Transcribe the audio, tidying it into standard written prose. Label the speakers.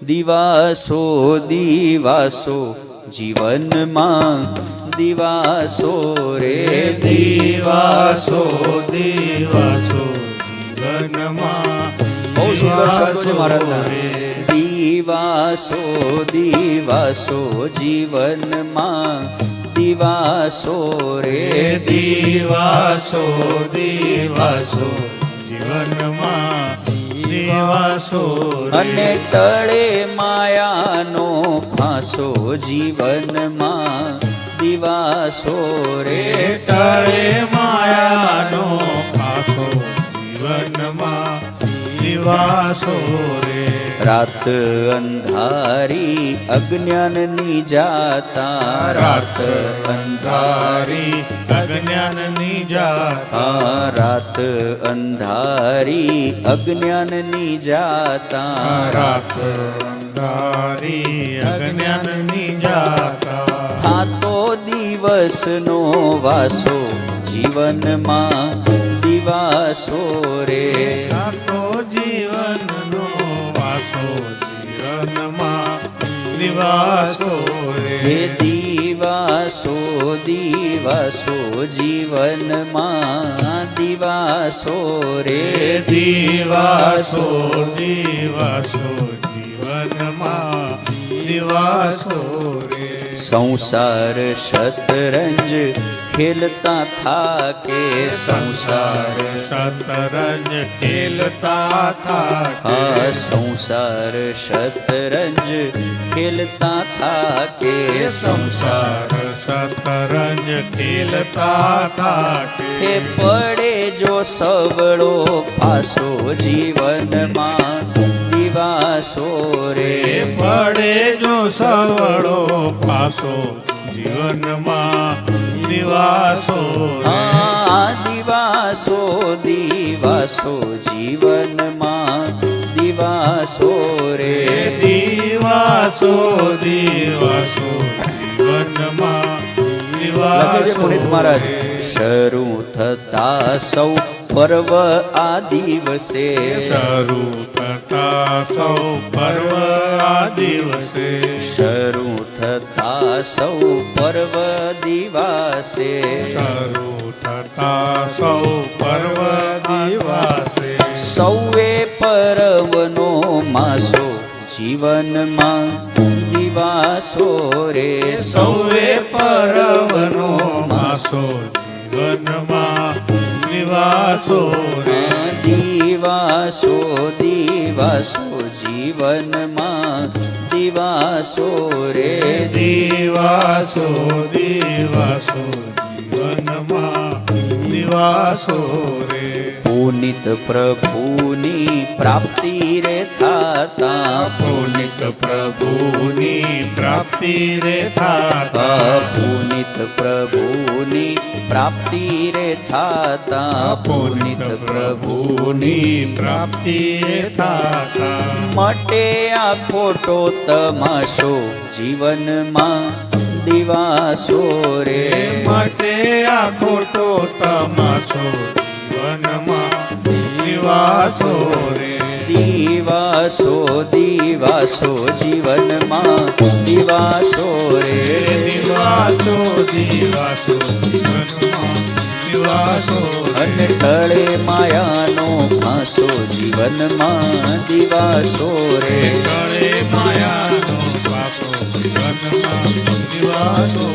Speaker 1: દિવાસો દિવાસો જીવનમાં દિવાસો રે
Speaker 2: દિવાસો દિવાસો જીવનમાં
Speaker 1: બહુ સુંદર શબ્દો છે મહારાજના.
Speaker 2: રે
Speaker 1: દિવાસો દિવાસો જીવનમાં દિવાસો રે
Speaker 2: દિવાસો દિવાસો જીવનમાં દિવાસો
Speaker 1: અને ટળે માયાનો ફાંસો જીવનમાં દિવાસો રે
Speaker 2: ટળે માયાનો ફાંસો જીવનમાં દિવાસો રે
Speaker 1: રાત અંધારી અજ્ઞાનની જાતા
Speaker 2: રાત અંધારી અજ્ઞાનની જાતા
Speaker 1: રાત અંધારી અજ્ઞાનની જાતા
Speaker 2: રાત અંધારી અજ્ઞાનની જાતા
Speaker 1: થાતો દિવસનો વાસો જીવનમાં દિવાસો રે
Speaker 2: થાતો જીવનનો વાસો જીવનમાં દિવાસો
Speaker 1: હે
Speaker 2: રે
Speaker 1: દિવાસો દિવાસો જીવનમાં દિવાસો રે
Speaker 2: દિવાસો દિવાસો જીવનમાં દિવાસો રે
Speaker 1: સંસાર શતરંજ ખેલતા થાકે સંસાર
Speaker 2: શતરંજ ખેલતા થાકે
Speaker 1: સંસાર શતરંજ ખેલતા થાકે
Speaker 2: સંસાર શતરંજ ખેલતા થાકે
Speaker 1: હે પડે જો સવળો પાસો જીવનમાં દિવાસો રે
Speaker 2: પડે જો સવળો પાસો જીવનમાં દિવાસો
Speaker 1: દિવાસો દિવાસો જીવનમાં દિવાસો રે
Speaker 2: દિવાસો દિવાસો જીવનમાં દિવાસો
Speaker 1: મહારાજ શરૂ થતા સૌ પર્વ આ દિવસે
Speaker 2: શરૂ થતા સૌ પર્વ આ દિવસે
Speaker 1: શરૂ થતા સૌ પર્વ દિવાસે
Speaker 2: શરૂ થતા સૌ પર્વ દિવસે
Speaker 1: સૌએ પર્વનો માસો જીવનમાં દિવાસો રે
Speaker 2: સૌએ પર્વનો માસો જીવનમાં દિવાસો રે
Speaker 1: દિવાસો દિવાસો જીવનમાં દિવાસો રે
Speaker 2: દિવાસો દિવાસો જીવનમાં દિવાસો રે
Speaker 1: પુનિત પ્રભુની પ્રાપ્તિ રે થાતા
Speaker 2: પુનિત પ્રભુની પ્રાપ્તિ રે થાતા
Speaker 1: પુનિત પ્રભુની પ્રાપ્તિ રે થાતા
Speaker 2: પુનિત પ્રભુની પ્રાપ્તિ થાતા
Speaker 1: માટે આ ખોટો તમાશો જીવનમાં દિવાસો રે
Speaker 2: માટે આ ખોટો તમાશો જીવનમાં દિવાસો રે
Speaker 1: દિવાસો દિવાસો જીવનમાં દિવાસો રે
Speaker 2: દિવાસો દિવાસો જીવનમાં દિવાસો
Speaker 1: અને ટળે માયાનો ફાંસો જીવનમાં દિવાસો રે
Speaker 2: ટળે માયાનો પાસો જીવનમાં દિવાસો